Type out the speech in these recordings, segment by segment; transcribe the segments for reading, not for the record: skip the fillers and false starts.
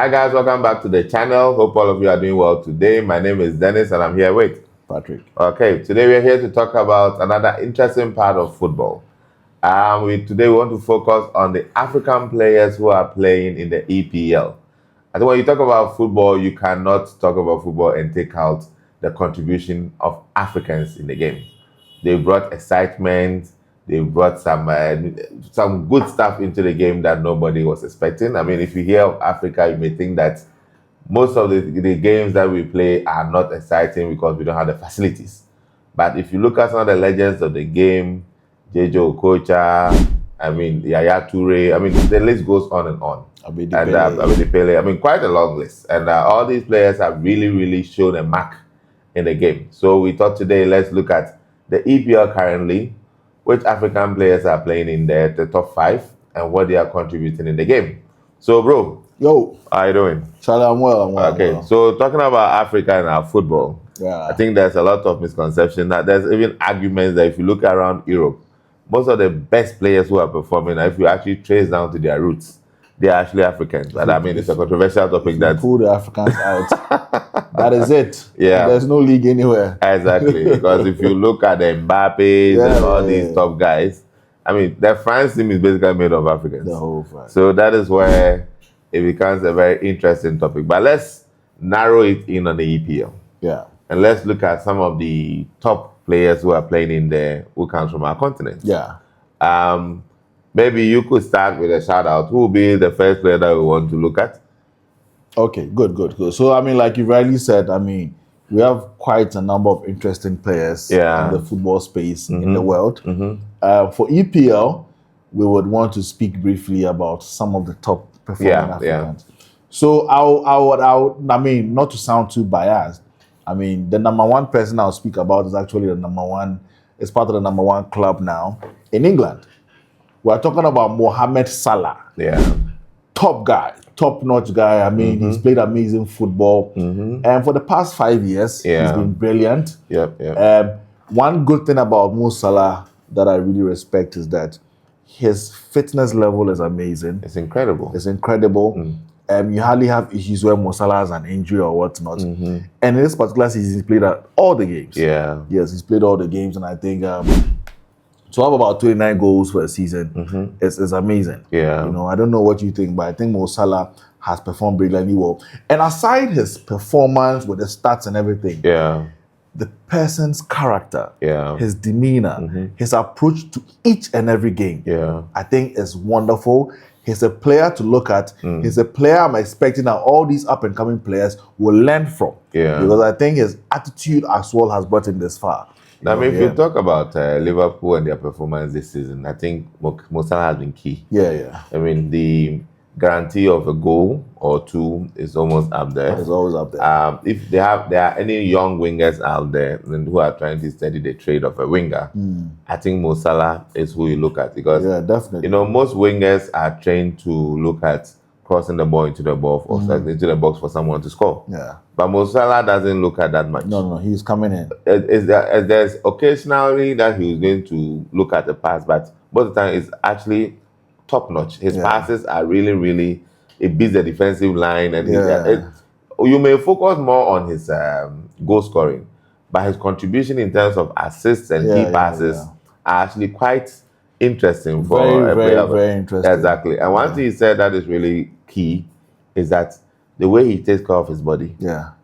Hi guys, welcome back to the channel. Hope all of you are doing well today. My name is Dennis and I'm here with Patrick. Okay, today we're here to talk about another interesting part of football. Today we want to focus on the African players who are playing in the EPL. I think when you talk about football, you cannot talk about football and take out the contribution of Africans in the game. They brought excitement. They brought some good stuff into the game that nobody was expecting. I mean, if you hear of Africa, you may think that most of the games that we play are not exciting because we don't have the facilities. But if you look at some of the legends of the game, Jejo Okocha, I mean, Yaya Toure, I mean, the list goes on and on. Abedi Pele, I mean, quite a long list. And all these players have really, really shown a mark in the game. So we thought today, let's look at the EPL currently, which African players are playing in the top 5 and what they are contributing in the game. So, bro. Yo. How you doing? Charlie, I'm well. Okay, so talking about Africa and our football, I think there's a lot of misconception. That there's even arguments that if you look around Europe, most of the best players who are performing, if you actually trace down to their roots, they're actually Africans. But I mean, it's a controversial topic. That pull the Africans out. That is it. Yeah. There's no league anywhere. Exactly. Because if you look at the Mbappes and all these top guys, I mean, the France team is basically made of Africans. The whole France. So that is where it becomes a very interesting topic. But let's narrow it in on the EPL. Yeah. And let's look at some of the top players who are playing in there who comes from our continent. Yeah. Maybe you could start with a shout out. Who will be the first player that we want to look at? Okay, good. So, I mean, like you rightly said, I mean, we have quite a number of interesting players in the football space in the world. For EPL, we would want to speak briefly about some of the top performing Africans. So, I mean, not to sound too biased, I mean, the number one person I'll speak about is actually it's part of the number one club now in England. We're talking about Mohamed Salah. Yeah. Top-notch guy. I mean, he's played amazing football. And for the past 5 years, he's been brilliant. One good thing about Mo Salah that I really respect is that his fitness level is amazing. It's incredible. You hardly have issues where Mo Salah has an injury or whatnot. And in this particular season, he's played all the games. Yeah. Yes, he's played all the games, and I think to have about 29 goals for a season is amazing. Yeah. You know, I don't know what you think, but I think Mo Salah has performed brilliantly well. And aside his performance with the stats and everything, the person's character, his demeanor, his approach to each and every game, I think is wonderful. He's a player to look at. He's a player I'm expecting that all these up-and-coming players will learn from. Because I think his attitude as well has brought him this far. I mean, if you talk about Liverpool and their performance this season, I think Mo Salah has been key. I mean, the guarantee of a goal or two is almost up there. It's always up there. If there are any young wingers out there who are trying to study the trade of a winger, I think Mo Salah is who you look at, because definitely. You know, most wingers are trained to look at crossing the ball into the box or into the box for someone to score. But Mo Salah doesn't look at that much. No, he's coming in. There's occasionally that he's going to look at the pass, but most of the time it's actually top notch. His passes are really, really, it beats the defensive line, and you may focus more on his goal scoring, but his contribution in terms of assists and key passes are actually quite interesting for a player. Very interesting. Exactly. And one thing he said that is really key is that the way he takes care of his body.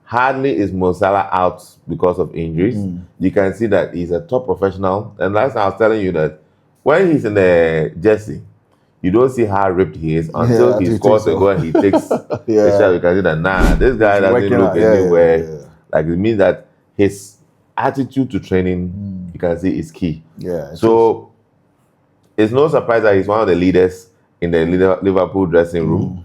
Hardly is Mo Salah out because of injuries. You can see that he's a top professional. And last time I was telling you that when he's in the jersey, you don't see how ripped he is until he scores a goal and he takes the shot. You can see that, this guy doesn't look anywhere. Like, it means that his attitude to training, you can see, is key. So it's no surprise that he's one of the leaders in the Liverpool dressing room.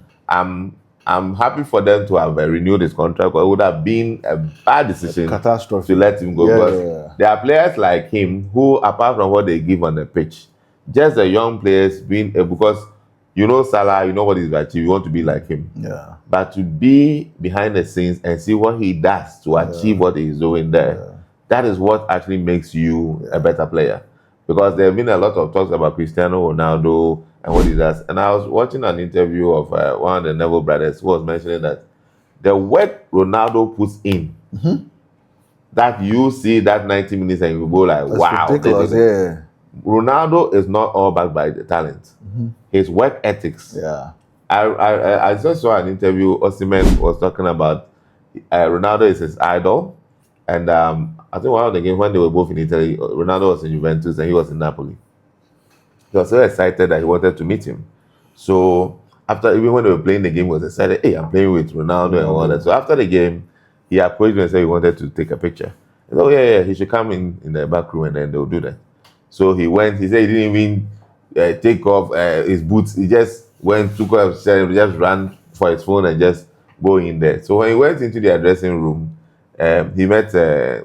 I'm happy for them to have renewed his contract, but it would have been a bad decision to let him go. Because there are players like him who, apart from what they give on the pitch, just the young players because you know Salah, you know what he's achieved, you want to be like him. But to be behind the scenes and see what he does to achieve what he's doing there, that is what actually makes you a better player. because there have been a lot of talks about Cristiano Ronaldo and what he does. And I was watching an interview of one of the Neville brothers who was mentioning that the work Ronaldo puts in, that you see that 90 minutes and you go like, that's wow. ridiculous, yeah. Ronaldo is not all backed by the talent. His work ethics. Yeah. I just saw an interview. Osimhen was talking about Ronaldo is his idol, and I think one of the games when they were both in Italy, Ronaldo was in Juventus and he was in Napoli. He was so excited that he wanted to meet him. So after, even when they were playing the game, he was excited. Hey, I'm playing with Ronaldo and all that. So after the game, he approached me and said he wanted to take a picture. I said, oh yeah, he should come in the back room and then they'll do that. So he went. He said he didn't even take off his boots. He just went, took off his shirt, just ran for his phone and just go in there. So when he went into the dressing room, he met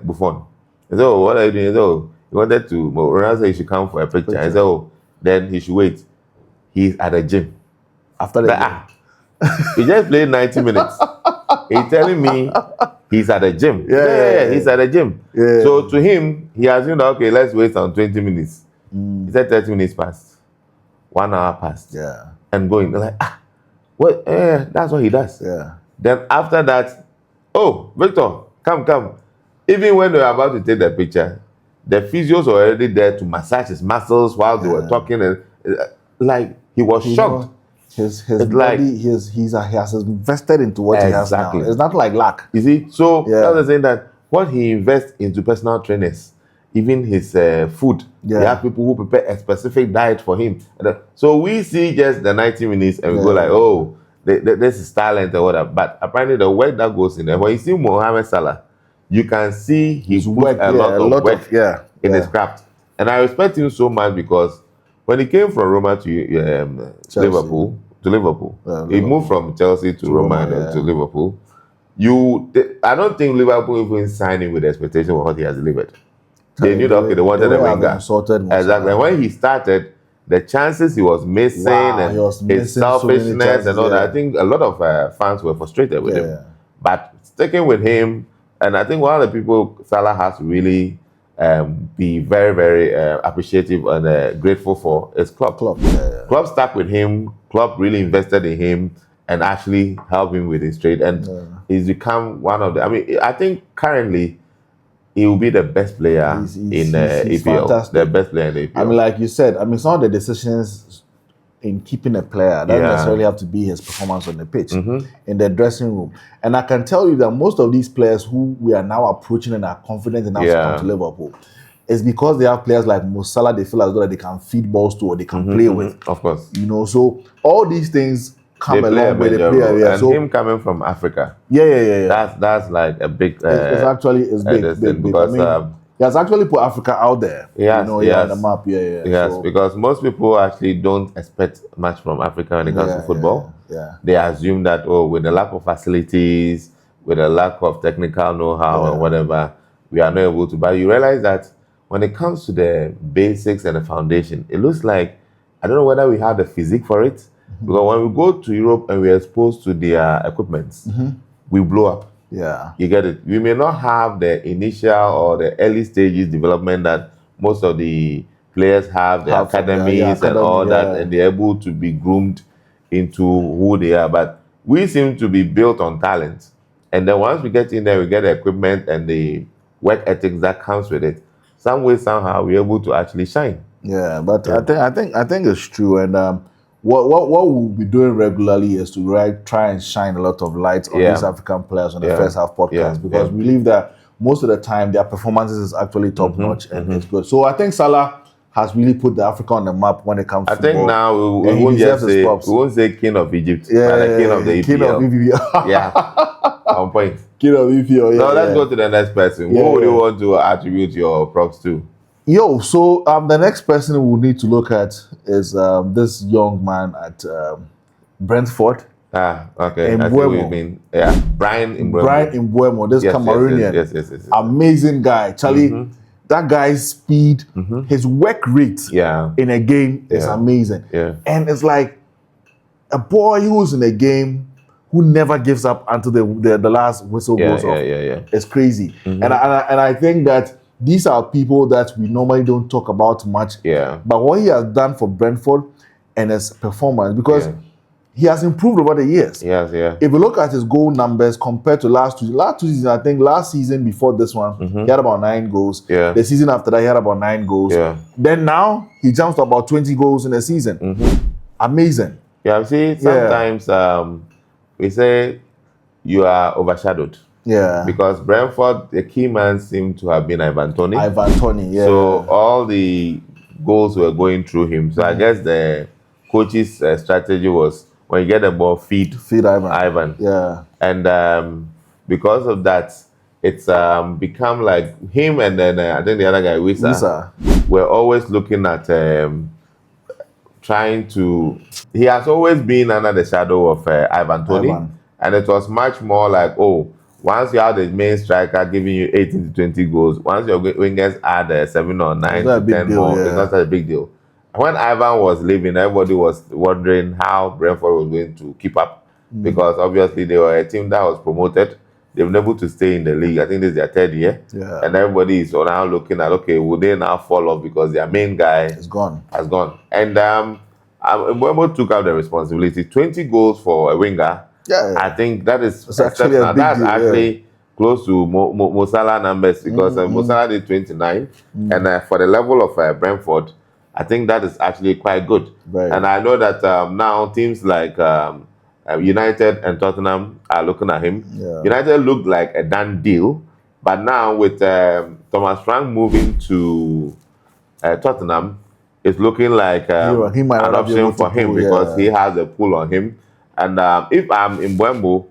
Buffon. He said, oh, what are you doing? He said, oh, he wanted to, Ronaldo said he should come for a picture. I said, oh, then he should wait. He's at the gym. After the game. He just played 90 minutes. He's telling me he's at the gym. Yeah, he's at the gym. Yeah. So to him, he assumed, okay, let's wait on 20 minutes. He said 30 minutes passed. 1 hour passed. Yeah. And going, they're like, what? That's what he does. Yeah. Then after that, oh, Victor, come. Even when they were about to take the picture, the physios were already there to massage his muscles while they were talking. And like, he was shocked. His body, he has invested into what he has now. It's not like luck. You see? So I was saying that what he invests into personal trainers, even his food, they have people who prepare a specific diet for him. So we see just the 90 minutes and we go like, oh, this is talent or whatever. But apparently the work that goes in there, when you see Mohamed Salah, you can see he puts a lot of work in his craft. And I respect him so much because when he came from Roma to Liverpool, he moved from Chelsea to Roma to Liverpool. I don't think Liverpool even signed him with the expectation of what he has delivered. They knew that they wanted a winger. Exactly. And when he started, the chances he was missing and his selfishness and all that, I think a lot of fans were frustrated with him. But sticking with him, and I think one of the people Salah has to really be very, very appreciative and grateful for is Klopp. Klopp stuck with him. Klopp really invested in him and actually helped him with his trade. And he's become one of the, I think currently he will be the best player in the EPL. Fantastic. The best player in the EPL. Like you said, some of the decisions in keeping a player doesn't necessarily have to be his performance on the pitch, in the dressing room. And I can tell you that most of these players who we are now approaching and are confident enough to come to Liverpool is because they have players like Mo Salah they feel as though that they can feed balls to or they can play with. Of course. So all these things come along with the player. And him coming from Africa. That's like a big... it's big. Because he has actually put Africa out there. On the map. Yes, because most people actually don't expect much from Africa when it comes to football. They assume that, with the lack of facilities, with the lack of technical know-how and whatever, we are not able to. But you realize that when it comes to the basics and the foundation, it looks like, I don't know whether we have the physique for it, because when we go to Europe and we're exposed to their equipment, we blow up. You get it? We may not have the initial or the early stages development that most of the players have, the academies and all that, and they're able to be groomed into who they are. But we seem to be built on talent. And then once we get in there, we get the equipment and the work ethics that comes with it. Some way, somehow, we're able to actually shine. But I think it's true. And what we'll be doing regularly is to try and shine a lot of light on these African players on the First Half podcast, because we believe that most of the time their performances is actually top notch and it's good. So I think Salah has really put the Africa on the map when it comes to football. I think now we won't say King of Egypt, but the King of the EPL. King of EPL. On point. King of EPL. Now let's go to the next person. Who would you want to attribute your props to? So the next person we'll need to look at is this young man at Brentford. Okay. Mbeumo. I see what you mean. Bryan Mbeumo. Bryan Mbeumo, this Cameroonian. Yes. Amazing guy. Charlie, that guy's speed, his work rate in a game is amazing. And it's like a boy who's in a game who never gives up until the last whistle goes off. It's crazy. And I think that these are people that we normally don't talk about much. Yeah. But what he has done for Brentford and his performance, because he has improved over the years. Yes, yeah. If you look at his goal numbers compared to last two seasons, I think last season before this one, he had about 9 goals. Yeah. The season after that, he had about 9 goals. Yeah. Then now, he jumps to about 20 goals in a season. Amazing. Yeah, see, sometimes we say you are overshadowed. Yeah. Because Brentford, the key man seemed to have been Ivan Toney. Yeah. So all the goals were going through him. So I guess the coach's strategy was, when you get the ball, feed Ivan. Yeah. And because of that, it's become like him and then I think the other guy, Wissa, were always looking at trying to... He has always been under the shadow of Ivan Toney. And it was much more like, once you have the main striker giving you 18 to 20 goals, once your wingers add 7 or 9 to 10 more, it's not such a big deal. When Ivan was leaving, everybody was wondering how Brentford was going to keep up, because obviously they were a team that was promoted. They've been able to stay in the league. I think this is their 3rd year. Yeah. And everybody is now looking at, okay, will they now fall off because their main guy has gone. And Mbeumo took out the responsibility. 20 goals for a winger. Yeah. I think that is actually a big that's deal, actually close to Mo Salah numbers, because Mo Salah did 29. And for the level of Brentford, I think that is actually quite good. And I know that now teams like United and Tottenham are looking at him. Yeah. United looked like a done deal, but now with Thomas Frank moving to Tottenham, it's looking like he might an option for him, because he has a pull on him. And if I'm in Mbeumo,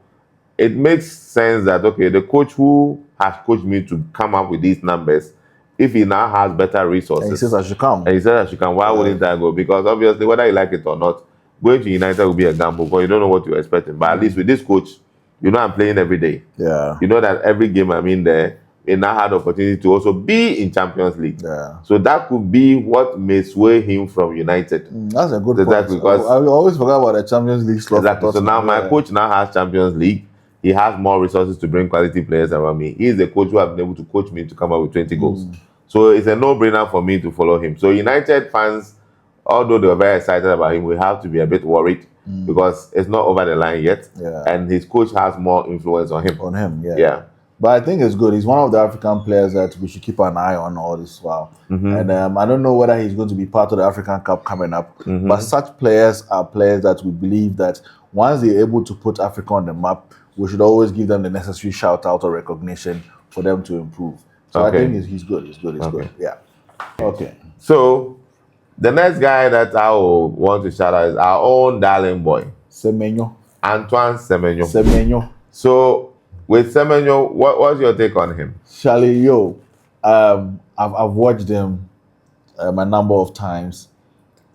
it makes sense that, okay, the coach who has coached me to come up with these numbers, if he now has better resources, and he says I should come. Why wouldn't I go? Because obviously, whether you like it or not, going to United will be a gamble, because you don't know what you're expecting. But at least with this coach, you know I'm playing every day. Yeah. You know that every game I'm in there, he now had the opportunity to also be in Champions League. Yeah. So that could be what may sway him from United. That's a good point. Because I always forget about the Champions League slot. Exactly. So now my coach now has Champions League. He has more resources to bring quality players around me. He is the coach who has been able to coach me to come up with 20 goals. So it's a no-brainer for me to follow him. So United fans, although they were very excited about him, we have to be a bit worried, because it's not over the line yet. Yeah. And his coach has more influence on him. Yeah. But I think it's good. He's one of the African players that we should keep an eye on all this while. And I don't know whether he's going to be part of the African Cup coming up. But such players are players that we believe that once they're able to put Africa on the map, we should always give them the necessary shout-out or recognition for them to improve. So I think he's good. He's good. Yeah. Okay. So the next guy that I will want to shout out is our own darling boy, Semenyo. Antoine Semenyo. So with Semenyo, what's your take on him? Charlie, I've watched him a number of times.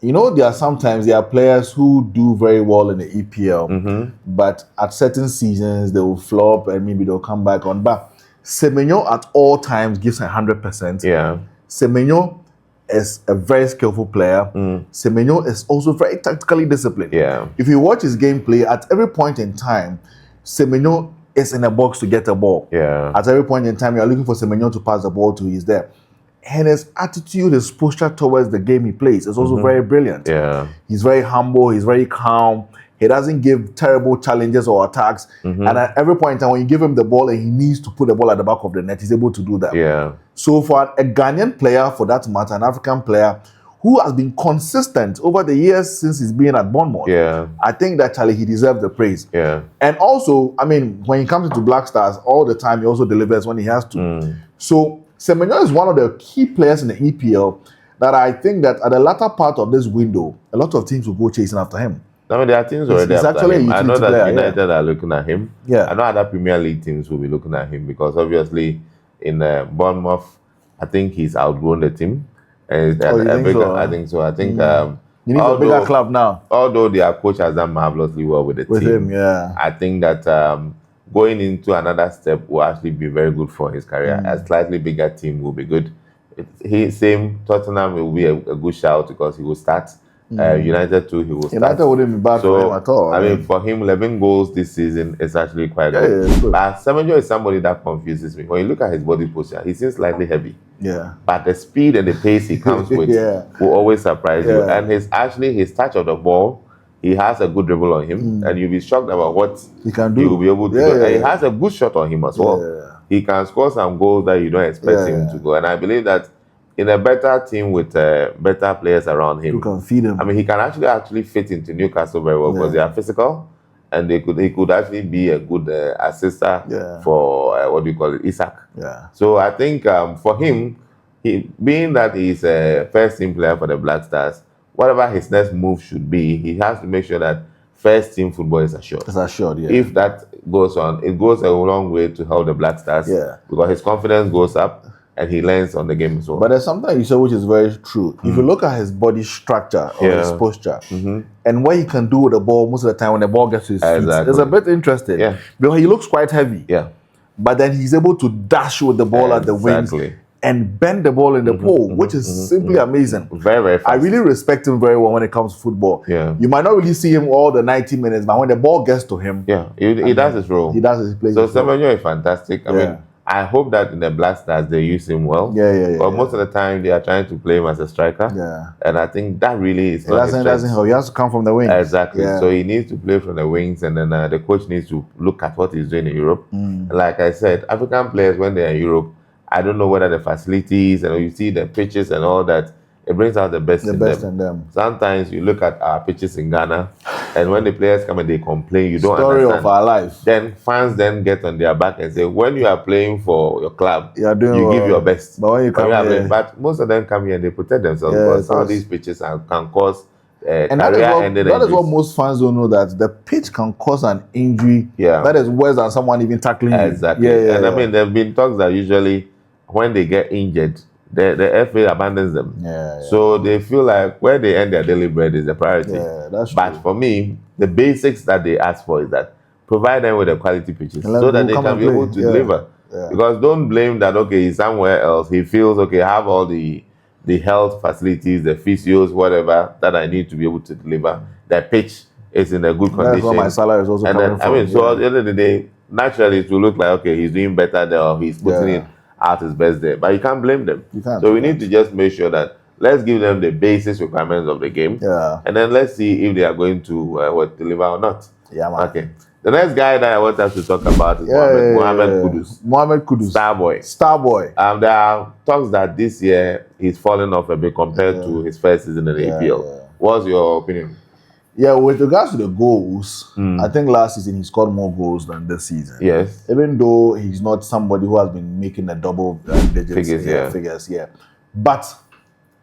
You know, there are players who do very well in the EPL, but at certain seasons they will flop and maybe they'll come back on. But Semenyo at all times gives 100%. Yeah. Semenyo is a very skillful player. Semenyo is also very tactically disciplined. Yeah. If you watch his gameplay, at every point in time, Semenyo is in a box to get a ball. Yeah. At every point in time, you're looking for Semenyo to pass the ball to, he's there. And his attitude, his posture towards the game he plays is also very brilliant. Yeah. He's very humble, he's very calm. He doesn't give terrible challenges or attacks. And at every point in time, when you give him the ball and he needs to put the ball at the back of the net, he's able to do that. Yeah. So for a Ghanaian player, for that matter, an African player, who has been consistent over the years since he's been at Bournemouth, I think that Charlie, he deserves the praise. Yeah. And also, I mean, when he comes into Black Stars, all the time he also delivers when he has to. So Semenyo is one of the key players in the EPL that I think that at the latter part of this window, a lot of teams will go chasing after him. I mean, there are teams already after him. I know that player, United are looking at him. Yeah. I know other Premier League teams will be looking at him, because obviously in Bournemouth, I think he's outgrown the team. And I think so. I think he needs a bigger club now. Although their coach has done marvelously well with the team. With him, yeah. I think that going into another step will actually be very good for his career. A slightly bigger team will be good. Tottenham will be a good shout, because he will start. United too, he will start. United wouldn't be bad for him at all. I mean, for him, 11 goals this season is actually quite good. Yeah, good. But Semenyo is somebody that confuses me. When you look at his body posture, he seems slightly heavy. Yeah. But the speed and the pace he comes with will always surprise you. And his touch of the ball, he has a good dribble on him, and you'll be shocked about what he can do. He will be able to do. And he has a good shot on him as well. He can score some goals that you don't expect him to go. And I believe that in a better team with better players around him, you can feed him. I mean, he can actually fit into Newcastle very well because they are physical, and he could actually be a good assister for Isak. Yeah. So I think for him, being that he's a first team player for the Black Stars, whatever his next move should be, he has to make sure that first team football is assured. It's assured, yeah. If that goes on, it goes a long way to help the Black Stars. Yeah. Because his confidence goes up and he learns on the game as well. But there's something you said which is very true. If you look at his body structure or his posture and what he can do with the ball most of the time when the ball gets to his feet, it's a bit interesting. Yeah. Because he looks quite heavy. Yeah. But then he's able to dash with the ball at the wings and bend the ball in the pole, which is simply amazing. Very, very fast. I really respect him very well when it comes to football. Yeah. You might not really see him all the 90 minutes, but when the ball gets to him, he does his role. He does his place. So Semenyo is fantastic. I mean, I hope that in the Black Stars they use him well. But most of the time they are trying to play him as a striker. Yeah. And I think that really is not his strength. He has to come from the wings. Exactly. So he needs to play from the wings, and then the coach needs to look at what he's doing in Europe. Like I said, African players when they're in Europe, I don't know whether the facilities and you see the pitches and all that, it brings out the best in them. Sometimes you look at our pitches in Ghana, and when the players come and they complain, you don't understand. Story of our life. Then fans then get on their back and say, when you are playing for your club, you give your best. But when you come here, but most of them come here and they protect themselves because some of these pitches can cause and that is what most fans don't know, that the pitch can cause an injury that is worse than someone even tackling you. Exactly. I mean, there have been talks that usually when they get injured, the FA abandons them. So they feel like where they earn their daily bread is the priority. But for me, the basics that they ask for is that provide them with the quality pitches so that they can be able to deliver. Because don't blame that, okay, he's somewhere else. He feels, okay, I have all the health facilities, the physios, whatever, that I need to be able to deliver. The pitch is in a good condition. That's what my Salah is also coming from. I mean, so at the end of the day, naturally it will look like, okay, he's doing better there or he's putting in out his best there, but you can't blame them. So we need to just make sure that let's give them the basic requirements of the game, and then let's see if they are going to deliver or not. Okay. The next guy that I want us to talk about is Mohamed Kudus. Mohamed Kudus, Starboy. There are talks that this year he's fallen off a bit compared to his first season in the EPL. What's your opinion? Yeah, with regards to the goals, I think last season he scored more goals than this season. Yes. Even though he's not somebody who has been making the double digits figures. But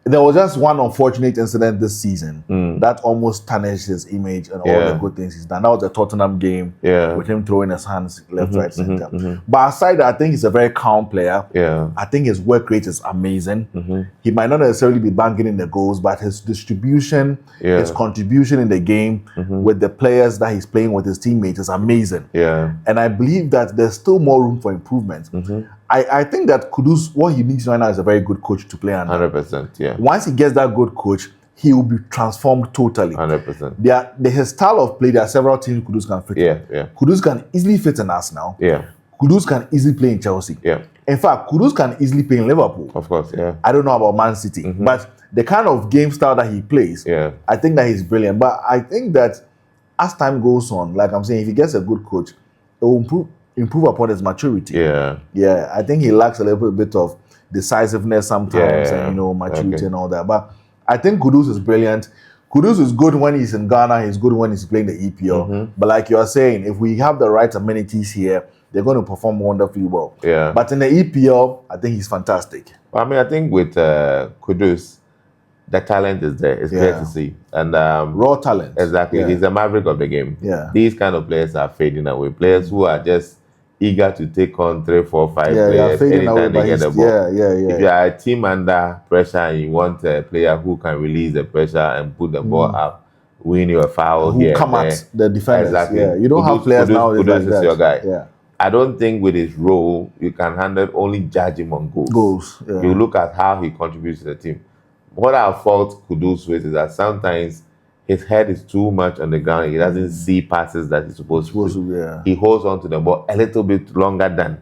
there was just one unfortunate incident this season that almost tarnished his image and all the good things he's done. That was the Tottenham game with him throwing his hands left, right, center. But aside that, I think he's a very calm player. I think his work rate is amazing. He might not necessarily be banking in the goals, but his distribution, his contribution in the game with the players that he's playing with his teammates is amazing. And I believe that there's still more room for improvement. I think that Kudus, what he needs right now is a very good coach to play under. 100%, Once he gets that good coach, he will be transformed totally. 100%. His style of play, there are several teams Kudus can fit in. Kudus can easily fit in Arsenal. Kudus can easily play in Chelsea. In fact, Kudus can easily play in Liverpool. Of course, I don't know about Man City, but the kind of game style that he plays, I think that he's brilliant. But I think that as time goes on, like I'm saying, if he gets a good coach, it will improve upon his maturity. I think he lacks a little bit of decisiveness sometimes and maturity and all that. But I think Kudus is brilliant. Kudus is good when he's in Ghana. He's good when he's playing the EPL. But like you're saying, if we have the right amenities here, they're going to perform wonderfully well. But in the EPL, I think he's fantastic. Well, I mean, I think with Kudus, the talent is there. It's clear to see. And raw talent. Exactly. He's a maverick of the game. These kind of players are fading away. Players who are just eager to take on 3, 4, 5 players anytime they get the ball. If you are a team under pressure and you want a player who can release the pressure and put the ball up, win your foul who here. Come at the defenders. You don't have players now like that. Is your guy. I don't think with his role, you can handle only judge him on goals. You look at how he contributes to the team. what I fault Kudus with is that sometimes his head is too much on the ground. He doesn't see passes that he's supposed to. Yeah. He holds on to the ball a little bit longer than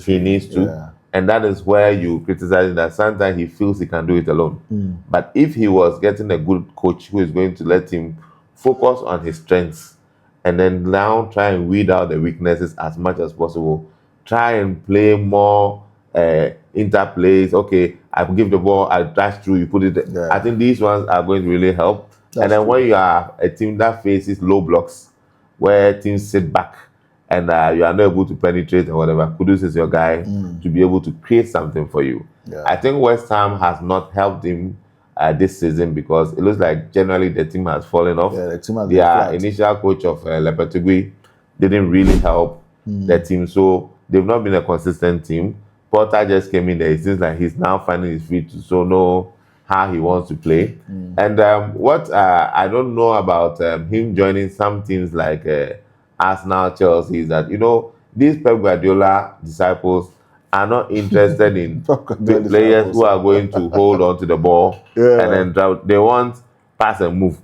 he needs to. Yeah. And that is where you criticize him, that sometimes he feels he can do it alone. But if he was getting a good coach who is going to let him focus on his strengths and then now try and weed out the weaknesses as much as possible, try and play more interplays. Okay, I give the ball, I dash through, you put it there. Yeah. I think these ones are going to really help. That's and then true. When you are a team that faces low blocks, where teams sit back and you are not able to penetrate or whatever, Kudus is your guy to be able to create something for you. Yeah. I think West Ham has not helped him this season because it looks like generally the team has fallen off. Yeah, the team has their initial coach of Lepetegui didn't really help the team, so they've not been a consistent team. Porter just came in there. It seems like he's now finding his feet to know how he wants to play. And what I don't know about him joining some teams like Arsenal, Chelsea is that, these Pep Guardiola disciples are not interested in players who are going to hold on to the ball and then they want pass and move.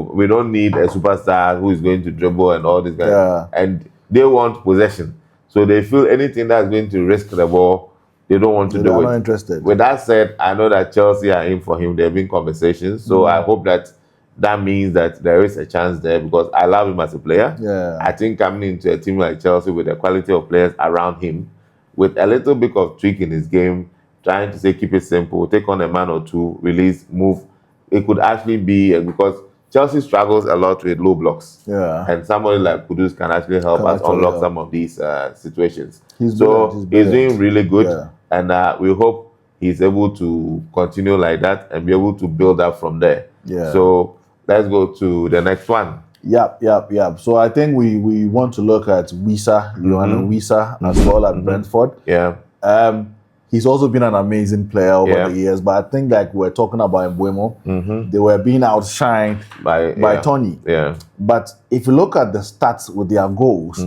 We don't need a superstar who is going to dribble and all this guys. Yeah. And they want possession. So they feel anything that's going to risk the ball, they don't want to do it. They're not interested. With that said, I know that Chelsea are in for him. There have been conversations. So I hope that means that there is a chance there because I love him as a player. Yeah. I think coming into a team like Chelsea with the quality of players around him, with a little bit of tweak in his game, trying to say keep it simple, take on a man or two, release, move, it could actually be because Chelsea struggles a lot with low blocks. Yeah. And somebody like Kudus can actually help us unlock some of these situations. He's doing really good. Yeah. And we hope he's able to continue like that and be able to build up from there. Yeah. So let's go to the next one. Yep. So I think we want to look at Wissa, Yoane Wissa, as well at Brentford. Yeah. He's also been an amazing player over the years, but I think like we're talking about Mbeumo, they were being outshined by Tony. Yeah. But if you look at the stats with their goals,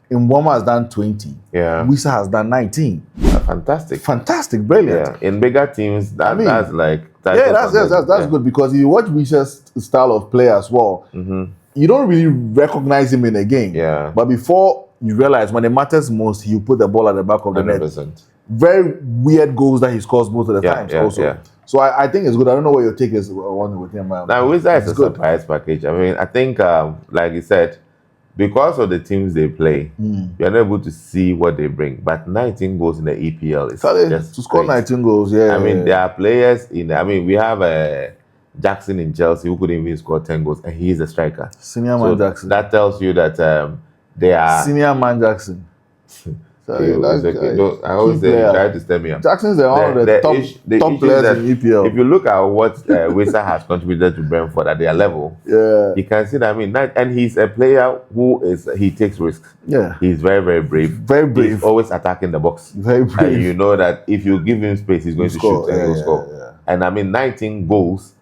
Mbeumo has done 20. Yeah. Wissa has done 19. Fantastic, brilliant. Yeah. In bigger teams, that's like that's good because if you watch Wissa's style of play as well, you don't really recognize him in a game. Yeah. But before you realize when it matters most, he put the ball at the back of the 100%. Net. Very weird goals that he scores most of the times also. Yeah. So I think it's good. I don't know what your take is on with him. Now, Wissa is a surprise package. I mean, I think, like you said, because of the teams they play, you're not able to see what they bring. But 19 goals in the EPL is just to score great. 19 goals, yeah. I mean, there are players we have Jackson in Chelsea who couldn't even score 10 goals, and he is a striker. Senior man Jackson. That tells you that they are... Senior man Jackson. Sorry, I always say try to stem me up. Jackson's one of the top players in EPL. If you look at what Wissa has contributed to Brentford at their level, you can see that. I mean, and he's a player he takes risks. Yeah, he's very, very brave. Very brave. He's always attacking the box. Very brave. And you know that if you give him space, he's going to shoot and he'll score. Yeah. And I mean, 19 goals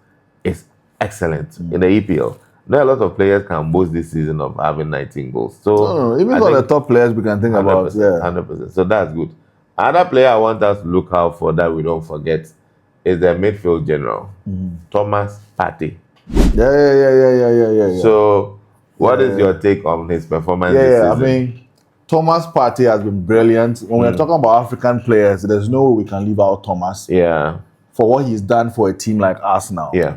is excellent in the EPL. Not a lot of players can boast this season of having 19 goals. So even all the top players we can think about. 100%. So that's good. Another player I want us to look out for that we don't forget is the midfield general, Thomas Partey. Yeah. So what is your take on his performance this season? I mean, Thomas Partey has been brilliant. When we're talking about African players, there's no way we can leave out Thomas. Yeah. For what he's done for a team like Arsenal. Yeah.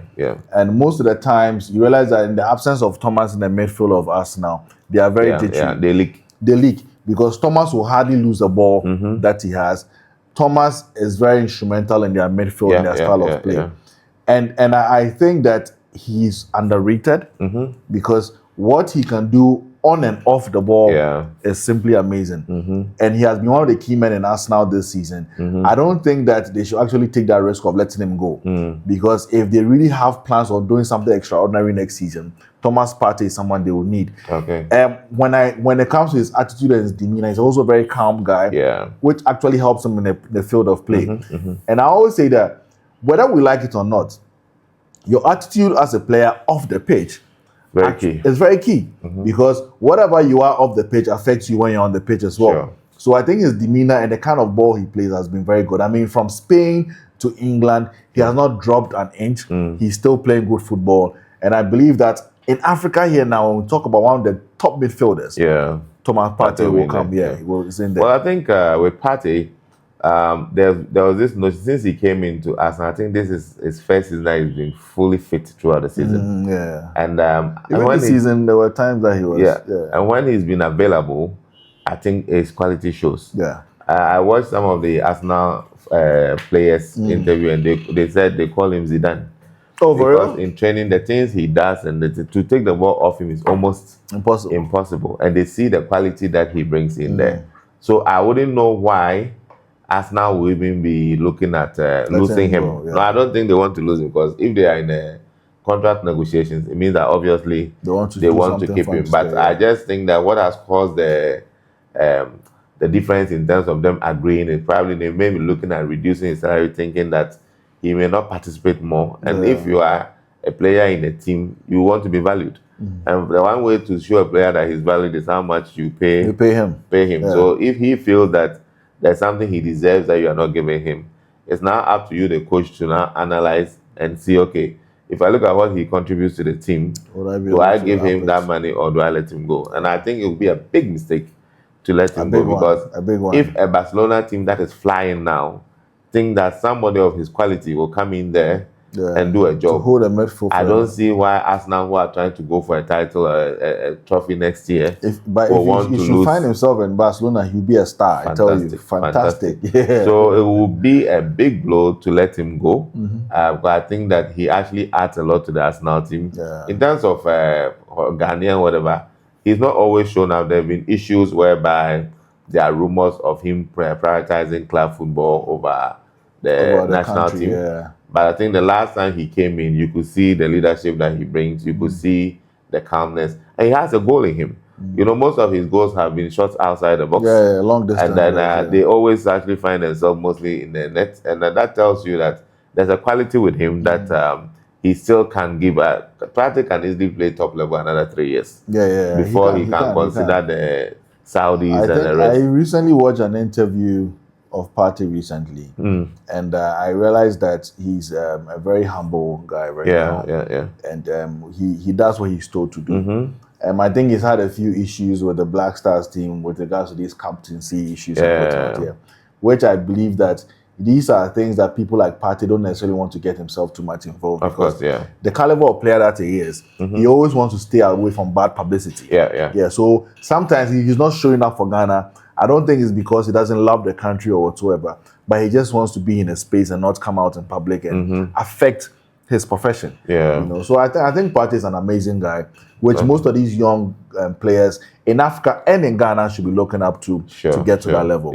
And most of the times, you realize that in the absence of Thomas in the midfield of Arsenal, they are very ditchy. Yeah, they leak. They leak because Thomas will hardly lose the ball that he has. Thomas is very instrumental in their midfield and their style of play. Yeah. And I think that he's underrated because what he can do on and off the ball is simply amazing. And he has been one of the key men in Arsenal this season. I don't think that they should actually take that risk of letting him go. Because if they really have plans of doing something extraordinary next season, Thomas Partey is someone they will need. Okay. When it comes to his attitude and his demeanor, he's also a very calm guy, which actually helps him in the field of play. And I always say that whether we like it or not, your attitude as a player off the pitch it's very key because whatever you are off the pitch affects you when you're on the pitch as well. Sure. So I think his demeanor and the kind of ball he plays has been very good. I mean, from Spain to England. He has not dropped an inch. He's still playing good football. And I believe that in Africa here now, when we talk about one of the top midfielders, Thomas Partey will come. He's in there. Well, I think with Partey, there was this notion since he came into Arsenal. I think this is his first season that he's been fully fit throughout the season. And even when this season, there were times that he was. And when he's been available, I think his quality shows. I watched some of the Arsenal players interview, and they said they call him Zidane. Because in training, the things he does and to take the ball off him is almost impossible. And they see the quality that he brings in there. So I wouldn't know why Arsenal will even be looking at losing him. No, I don't think they want to lose him, because if they are in contract negotiations, it means that obviously they want to keep him. But I just think that what has caused the difference in terms of them agreeing is probably they may be looking at reducing his salary, thinking that he may not participate more. And if you are a player in a team, you want to be valued. And the one way to show a player that he's valued is how much you pay him. So if he feels that there's something he deserves that you are not giving him, it's now up to you, the coach, to now analyze and see, okay, if I look at what he contributes to the team, do I give him that money or do I let him go? And I think it would be a big mistake to let him go, because if a Barcelona team that is flying now think that somebody of his quality will come in there and do a job, to hold a midfield, I don't see why Arsenal, who are trying to go for a title, a trophy next year, if you find himself in Barcelona, he'll be a star. I tell you, fantastic. So it will be a big blow to let him go. But I think that he actually adds a lot to the Arsenal team. In terms of Ghanaian, whatever, he's not always shown up. There have been issues whereby there are rumors of him prioritizing club football over the national country, team. But I think the last time he came in, you could see the leadership that he brings. You could see the calmness. And he has a goal in him. You know, most of his goals have been shots outside the box. Long distance. And then they always actually find themselves mostly in the net. And that tells you that there's a quality with him that he still can give. Partey can easily play top level another 3 years. Before he can consider the Saudis and the rest. I recently watched an interview of Partey recently, and I realized that he's a very humble guy now. And he does what he's told to do. I think he's had a few issues with the Black Stars team with regards to these captaincy issues, which I believe that these are things that people like Partey don't necessarily want to get himself too much involved. Of course, the caliber of player that he is, he always wants to stay away from bad publicity. So sometimes he's not showing up for Ghana. I don't think it's because he doesn't love the country or whatsoever, but he just wants to be in a space and not come out in public and affect his profession. You know, so I think Partey is an amazing guy, which most of these young players in Africa and in Ghana should be looking up to get to that level.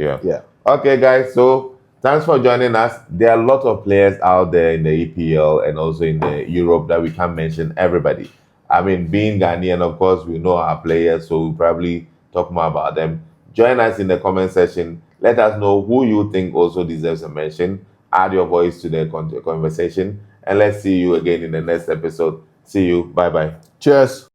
Okay, guys. So thanks for joining us. There are a lot of players out there in the EPL and also in the Europe that we can't mention everybody. I mean, being Ghanaian, of course, we know our players, so we'll probably talk more about them. Join us in the comment section. Let us know who you think also deserves a mention. Add your voice to the conversation. And let's see you again in the next episode. See you. Bye-bye. Cheers.